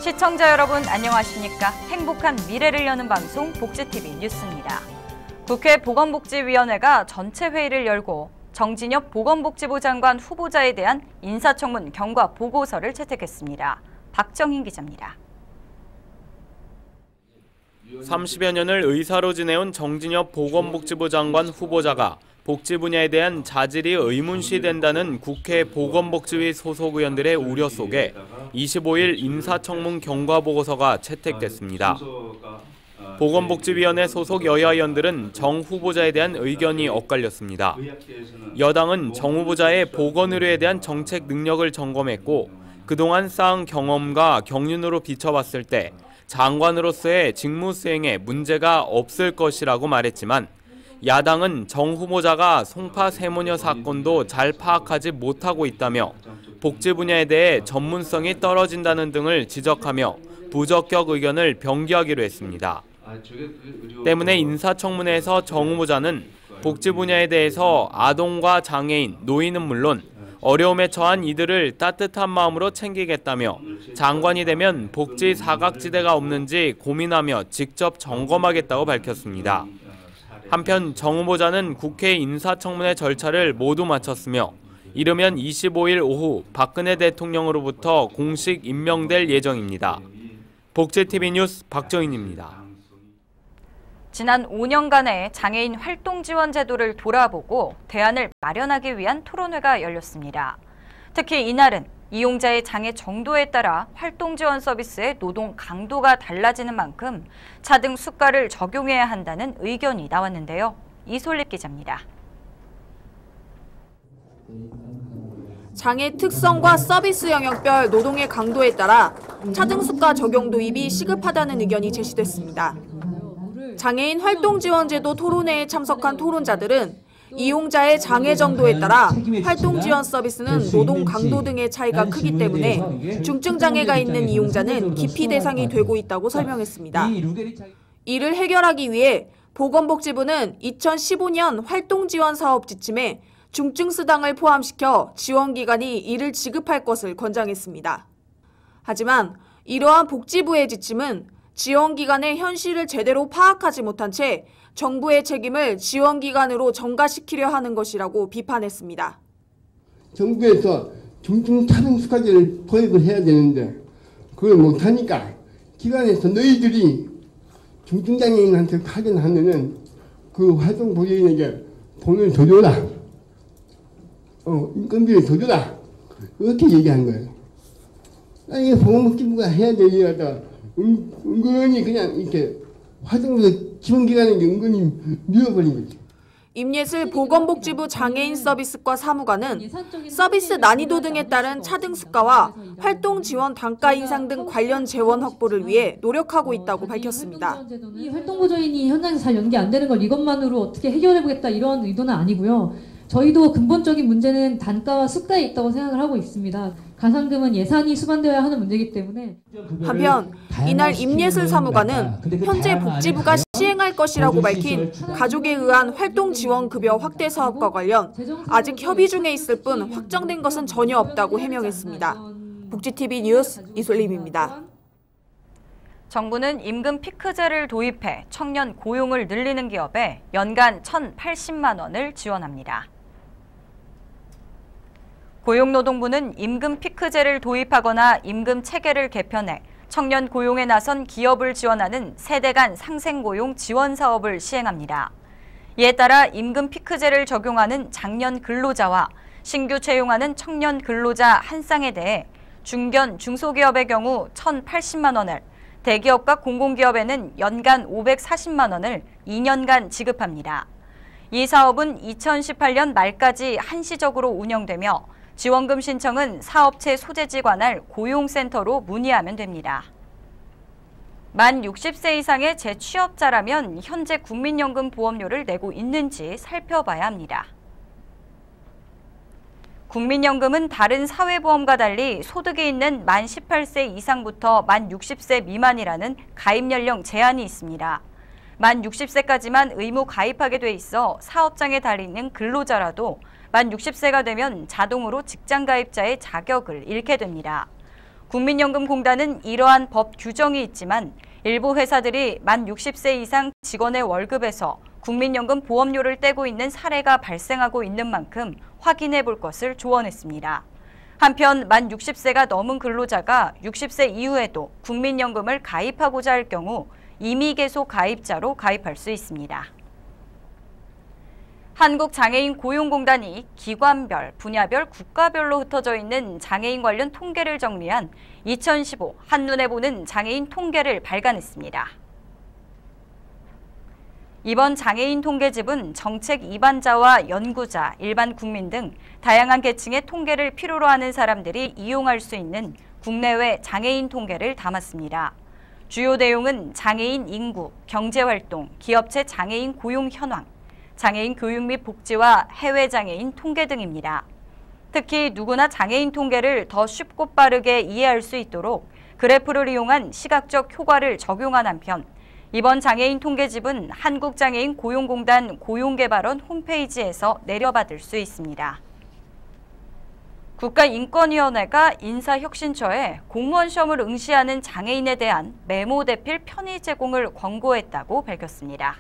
시청자 여러분 안녕하십니까? 행복한 미래를 여는 방송 복지TV 뉴스입니다. 국회 보건복지위원회가 전체 회의를 열고 정진엽 보건복지부 장관 후보자에 대한 인사청문 경과 보고서를 채택했습니다. 박정인 기자입니다. 30여 년을 의사로 지내온 정진엽 보건복지부 장관 후보자가 복지 분야에 대한 자질이 의문시된다는 국회 보건복지위 소속 의원들의 우려 속에 25일 인사청문 경과 보고서가 채택됐습니다. 보건복지위원회 소속 여야 의원들은 정 후보자에 대한 의견이 엇갈렸습니다. 여당은 정 후보자의 보건의료에 대한 정책 능력을 점검했고 그동안 쌓은 경험과 경륜으로 비춰봤을 때 장관으로서의 직무 수행에 문제가 없을 것이라고 말했지만 야당은 정 후보자가 송파 세모녀 사건도 잘 파악하지 못하고 있다며 복지 분야에 대해 전문성이 떨어진다는 등을 지적하며 부적격 의견을 병기하기로 했습니다. 때문에 인사청문회에서 정 후보자는 복지 분야에 대해서 아동과 장애인, 노인은 물론 어려움에 처한 이들을 따뜻한 마음으로 챙기겠다며 장관이 되면 복지 사각지대가 없는지 고민하며 직접 점검하겠다고 밝혔습니다. 한편 정 후보자는 국회 인사청문회 절차를 모두 마쳤으며 이르면 25일 오후 박근혜 대통령으로부터 공식 임명될 예정입니다. 복지TV 뉴스 박정인입니다. 지난 5년간의 장애인 활동 지원 제도를 돌아보고 대안을 마련하기 위한 토론회가 열렸습니다. 특히 이날은 이용자의 장애 정도에 따라 활동 지원 서비스의 노동 강도가 달라지는 만큼 차등 수가를 적용해야 한다는 의견이 나왔는데요. 이솔립 기자입니다. 장애 특성과 서비스 영역별 노동의 강도에 따라 차등 수가 적용 도입이 시급하다는 의견이 제시됐습니다. 장애인 활동 지원 제도 토론회에 참석한 토론자들은 이용자의 장애 정도에 따라 활동 지원 서비스는 노동 강도 등의 차이가 크기 때문에 중증 장애가 있는 이용자는 기피 대상이 되고 있다고 설명했습니다. 이를 해결하기 위해 보건복지부는 2015년 활동 지원 사업 지침에 중증 수당을 포함시켜 지원기관이 이를 지급할 것을 권장했습니다. 하지만 이러한 복지부의 지침은 지원기관의 현실을 제대로 파악하지 못한 채 정부의 책임을 지원기관으로 전가시키려 하는 것이라고 비판했습니다. 정부에서 중증 차등 수가제를 도입을 해야 되는데 그걸 못하니까 기관에서 너희들이 중증장애인한테 파견하면은 그 활동보조인에게 돈을 더 줘라. 인건비를 더 줘라. 이렇게 얘기한 거예요. 아니 보건복지부가 해야 될 일이다. 은근히 그냥 이렇게 활동부 지원기관에게 은근히 밀어버린 거죠. 임예슬 보건복지부 장애인 서비스과 사무관은 서비스 난이도 등에 따른 차등 수가와 활동 지원 단가 인상 등 관련 재원 확보를 위해 노력하고 있다고 밝혔습니다. 이 활동보조인이 현장에서 잘 연계 안 되는 걸 이것만으로 어떻게 해결해보겠다 이런 의도는 아니고요. 저희도 근본적인 문제는 단가와 수가에 있다고 생각을 하고 있습니다. 가산금은 예산이 수반되어야 하는 문제이기 때문에. 한편 이날 임예슬 사무관은 현재 복지부가 시행할 것이라고 밝힌 가족에 의한 활동 지원 급여 확대 사업과 관련 아직 협의 중에 있을 뿐 확정된 것은 전혀 없다고 해명했습니다. 복지TV 뉴스 이솔림입니다. 정부는 임금 피크제를 도입해 청년 고용을 늘리는 기업에 연간 1,080만 원을 지원합니다. 고용노동부는 임금 피크제를 도입하거나 임금 체계를 개편해 청년 고용에 나선 기업을 지원하는 세대 간 상생고용 지원 사업을 시행합니다. 이에 따라 임금 피크제를 적용하는 장년 근로자와 신규 채용하는 청년 근로자 한 쌍에 대해 중견, 중소기업의 경우 1,080만 원을, 대기업과 공공기업에는 연간 540만 원을 2년간 지급합니다. 이 사업은 2018년 말까지 한시적으로 운영되며 지원금 신청은 사업체 소재지 관할 고용센터로 문의하면 됩니다. 만 60세 이상의 재취업자라면 현재 국민연금 보험료를 내고 있는지 살펴봐야 합니다. 국민연금은 다른 사회보험과 달리 소득이 있는 만 18세 이상부터 만 60세 미만이라는 가입 연령 제한이 있습니다. 만 60세까지만 의무 가입하게 돼 있어 사업장에 달리는 근로자라도 만 60세가 되면 자동으로 직장 가입자의 자격을 잃게 됩니다. 국민연금공단은 이러한 법 규정이 있지만 일부 회사들이 만 60세 이상 직원의 월급에서 국민연금 보험료를 떼고 있는 사례가 발생하고 있는 만큼 확인해 볼 것을 조언했습니다. 한편 만 60세가 넘은 근로자가 60세 이후에도 국민연금을 가입하고자 할 경우 임의계속 가입자로 가입할 수 있습니다. 한국장애인 고용공단이 기관별, 분야별, 국가별로 흩어져 있는 장애인 관련 통계를 정리한 2015 한눈에 보는 장애인 통계를 발간했습니다. 이번 장애인 통계집은 정책 입안자와 연구자, 일반 국민 등 다양한 계층의 통계를 필요로 하는 사람들이 이용할 수 있는 국내외 장애인 통계를 담았습니다. 주요 내용은 장애인 인구, 경제활동, 기업체 장애인 고용 현황, 장애인 교육 및 복지와 해외 장애인 통계 등입니다. 특히 누구나 장애인 통계를 더 쉽고 빠르게 이해할 수 있도록 그래프를 이용한 시각적 효과를 적용한 한편 이번 장애인 통계집은 한국장애인 고용공단 고용개발원 홈페이지에서 내려받을 수 있습니다. 국가인권위원회가 인사혁신처에 공무원 시험을 응시하는 장애인에 대한 메모 대필 편의 제공을 권고했다고 밝혔습니다.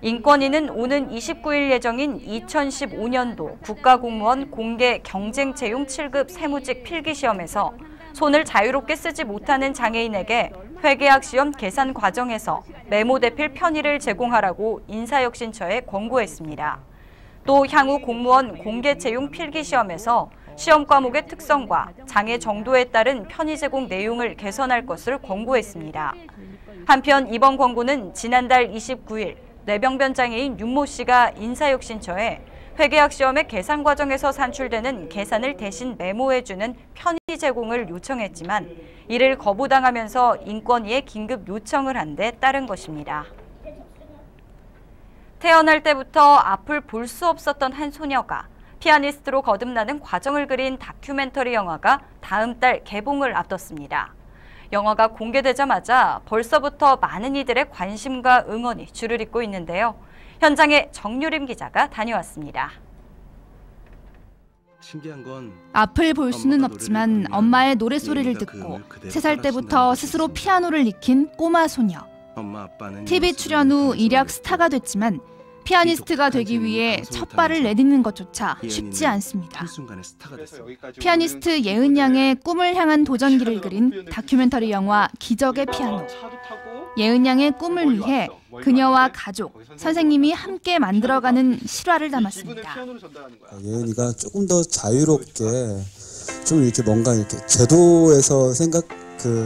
인권위는 오는 29일 예정인 2015년도 국가공무원 공개 경쟁채용 7급 세무직 필기시험에서 손을 자유롭게 쓰지 못하는 장애인에게 회계학 시험 계산 과정에서 메모 대필 편의를 제공하라고 인사혁신처에 권고했습니다. 또 향후 공무원 공개 채용 필기시험에서 시험 과목의 특성과 장애 정도에 따른 편의 제공 내용을 개선할 것을 권고했습니다. 한편 이번 권고는 지난달 29일 뇌병변 장애인 윤모 씨가 인사혁신처에 회계학 시험의 계산 과정에서 산출되는 계산을 대신 메모해주는 편의 제공을 요청했지만 이를 거부당하면서 인권위에 긴급 요청을 한 데 따른 것입니다. 태어날 때부터 앞을 볼 수 없었던 한 소녀가 피아니스트로 거듭나는 과정을 그린 다큐멘터리 영화가 다음 달 개봉을 앞뒀습니다. 영화가 공개되자마자 벌써부터 많은 이들의 관심과 응원이 줄을 잇고 있는데요. 현장에 정유림 기자가 다녀왔습니다. 앞을 볼 수는 없지만 엄마의 노랫소리를 듣고 3살 때부터 스스로 피아노를 익힌 꼬마 소녀. TV 출연 후 일약 스타가 됐지만 피아니스트가 되기 위해 첫 발을 내딛는 것조차 쉽지 않습니다. 피아니스트 예은 양의 꿈을 향한 도전기를 그린 다큐멘터리 영화 기적의 피아노. 예은 양의 꿈을 위해 그녀와 가족, 선생님이 함께 만들어가는 실화를 담았습니다. 예은이가 조금 더 자유롭게 좀 이렇게 뭔가 이렇게 제도에서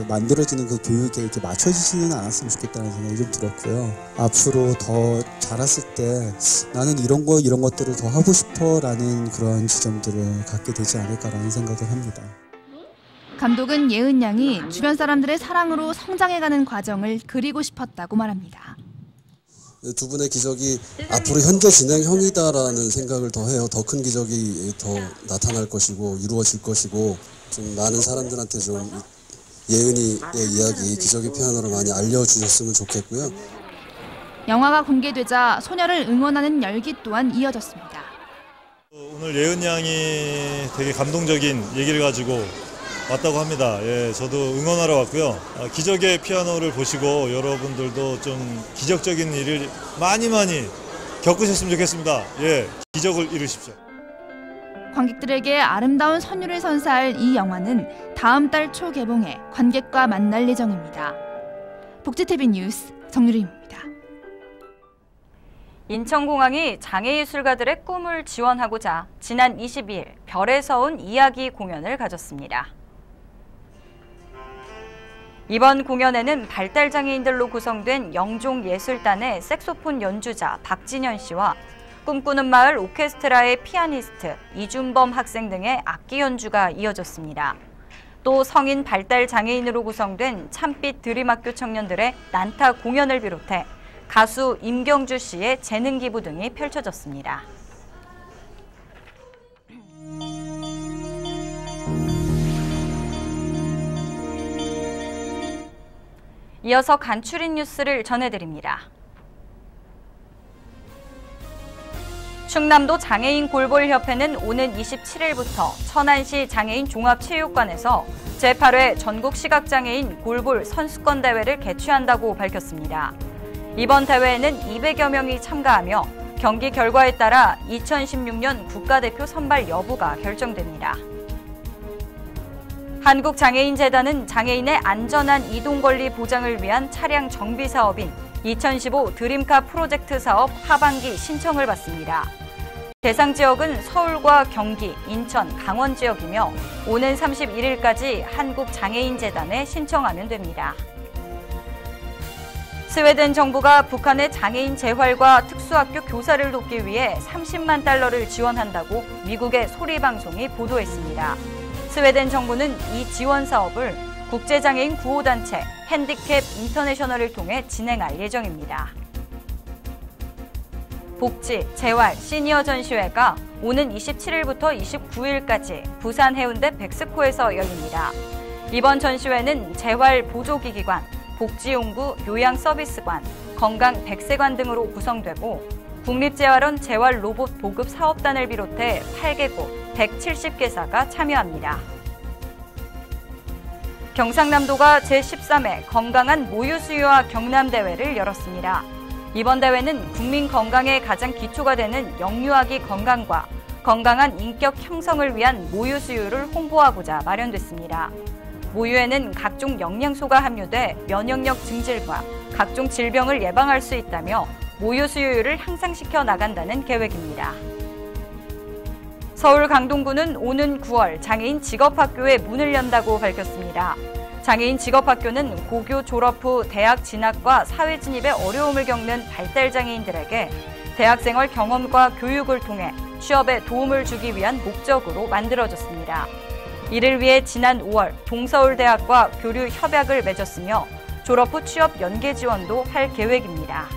만들어지는 그 교육에 이렇게 맞춰지지는 않았으면 좋겠다는 생각이 좀 들었고요. 앞으로 더 자랐을 때 나는 이런 것들을 더 하고 싶어라는 그런 지점들을 갖게 되지 않을까라는 생각을 합니다. 감독은 예은 양이 주변 사람들의 사랑으로 성장해가는 과정을 그리고 싶었다고 말합니다. 두 분의 기적이 앞으로 현재 진행형이다라는 생각을 더 해요. 더 큰 기적이 더 나타날 것이고 이루어질 것이고 좀 많은 사람들한테 좀 예은이의 이야기, 기적의 피아노를 많이 알려주셨으면 좋겠고요. 영화가 공개되자 소녀를 응원하는 열기 또한 이어졌습니다. 오늘 예은 양이 되게 감동적인 얘기를 가지고 왔다고 합니다. 저도 응원하러 왔고요. 기적의 피아노를 보시고 여러분들도 좀 기적적인 일을 많이 겪으셨으면 좋겠습니다. 기적을 이루십시오. 관객들에게 아름다운 선율을 선사할 이 영화는 다음 달 초 개봉해 관객과 만날 예정입니다. 복지TV 뉴스 정유림입니다. 인천공항이 장애예술가들의 꿈을 지원하고자 지난 22일 별에서 온 이야기 공연을 가졌습니다. 이번 공연에는 발달장애인들로 구성된 영종예술단의 색소폰 연주자 박진현 씨와 꿈꾸는 마을 오케스트라의 피아니스트 이준범 학생 등의 악기 연주가 이어졌습니다. 또 성인 발달장애인으로 구성된 참빛 드림학교 청년들의 난타 공연을 비롯해 가수 임경주 씨의 재능 기부 등이 펼쳐졌습니다. 이어서 간추린 뉴스를 전해드립니다. 충남도 장애인 골볼협회는 오는 27일부터 천안시 장애인 종합체육관에서 제8회 전국 시각장애인 골볼 선수권 대회를 개최한다고 밝혔습니다. 이번 대회에는 200여 명이 참가하며 경기 결과에 따라 2016년 국가대표 선발 여부가 결정됩니다. 한국장애인재단은 장애인의 안전한 이동 권리 보장을 위한 차량 정비 사업인 2015 드림카 프로젝트 사업 하반기 신청을 받습니다. 대상 지역은 서울과 경기, 인천, 강원 지역이며 오는 31일까지 한국장애인재단에 신청하면 됩니다. 스웨덴 정부가 북한의 장애인 재활과 특수학교 교사를 돕기 위해 30만 달러를 지원한다고 미국의 소리방송이 보도했습니다. 스웨덴 정부는 이 지원 사업을 국제장애인 구호단체 핸디캡 인터내셔널을 통해 진행할 예정입니다. 복지, 재활, 시니어 전시회가 오는 27일부터 29일까지 부산 해운대 백스코에서 열립니다. 이번 전시회는 재활 보조기기관, 복지용구 요양서비스관, 건강 100세관 등으로 구성되고 국립재활원 재활 로봇 보급 사업단을 비롯해 8개국 170개사가 참여합니다. 경상남도가 제13회 건강한 모유수유와 경남대회를 열었습니다. 이번 대회는 국민 건강에 가장 기초가 되는 영유아기 건강과 건강한 인격 형성을 위한 모유수유를 홍보하고자 마련됐습니다. 모유에는 각종 영양소가 함유돼 면역력 증진과 각종 질병을 예방할 수 있다며 모유 수유율을 향상시켜 나간다는 계획입니다. 서울 강동구는 오는 9월 장애인 직업학교에 문을 연다고 밝혔습니다. 장애인 직업학교는 고교 졸업 후 대학 진학과 사회 진입에 어려움을 겪는 발달장애인들에게 대학생활 경험과 교육을 통해 취업에 도움을 주기 위한 목적으로 만들어졌습니다. 이를 위해 지난 5월 동서울대학과 교류 협약을 맺었으며 졸업 후 취업 연계 지원도 할 계획입니다.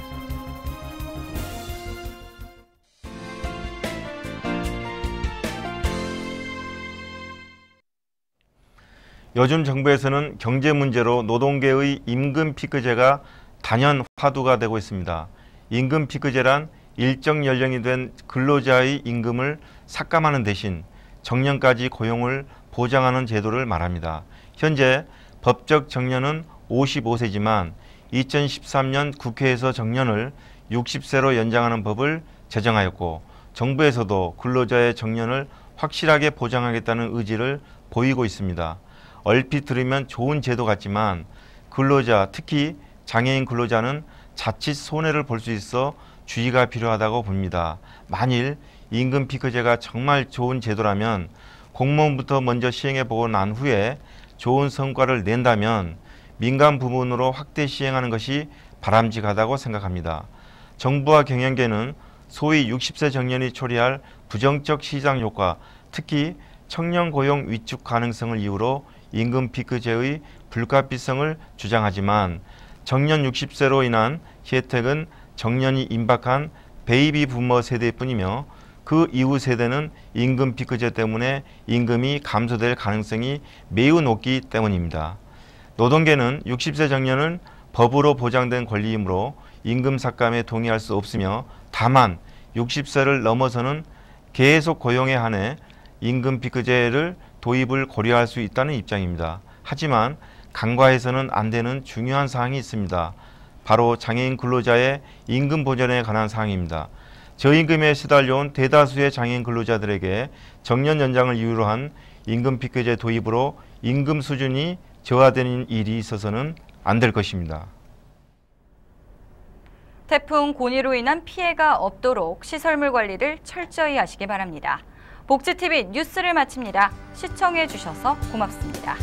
요즘 정부에서는 경제 문제로 노동계의 임금 피크제가 단연 화두가 되고 있습니다. 임금 피크제란 일정 연령이 된 근로자의 임금을 삭감하는 대신 정년까지 고용을 보장하는 제도를 말합니다. 현재 법적 정년은 55세지만 2013년 국회에서 정년을 60세로 연장하는 법을 제정하였고 정부에서도 근로자의 정년을 확실하게 보장하겠다는 의지를 보이고 있습니다. 얼핏 들으면 좋은 제도 같지만 근로자, 특히 장애인 근로자는 자칫 손해를 볼 수 있어 주의가 필요하다고 봅니다. 만일 임금 피크제가 정말 좋은 제도라면 공무원부터 먼저 시행해보고 난 후에 좋은 성과를 낸다면 민간 부문으로 확대 시행하는 것이 바람직하다고 생각합니다. 정부와 경영계는 소위 60세 정년이 초래할 부정적 시장 효과, 특히 청년 고용 위축 가능성을 이유로 임금 피크제의 불가피성을 주장하지만 정년 60세로 인한 혜택은 정년이 임박한 베이비 부머 세대뿐이며 그 이후 세대는 임금 피크제 때문에 임금이 감소될 가능성이 매우 높기 때문입니다. 노동계는 60세 정년은 법으로 보장된 권리이므로 임금 삭감에 동의할 수 없으며 다만 60세를 넘어서는 계속 고용에 한해 임금 피크제를 도입을 고려할 수 있다는 입장입니다. 하지만 간과해서는 안 되는 중요한 사항이 있습니다. 바로 장애인 근로자의 임금 보전에 관한 사항입니다. 저임금에 시달려온 대다수의 장애인 근로자들에게 정년 연장을 이유로 한 임금 피크제 도입으로 임금 수준이 저하되는 일이 있어서는 안 될 것입니다. 태풍 고니로 인한 피해가 없도록 시설물 관리를 철저히 하시기 바랍니다. 복지TV 뉴스를 마칩니다. 시청해 주셔서 고맙습니다.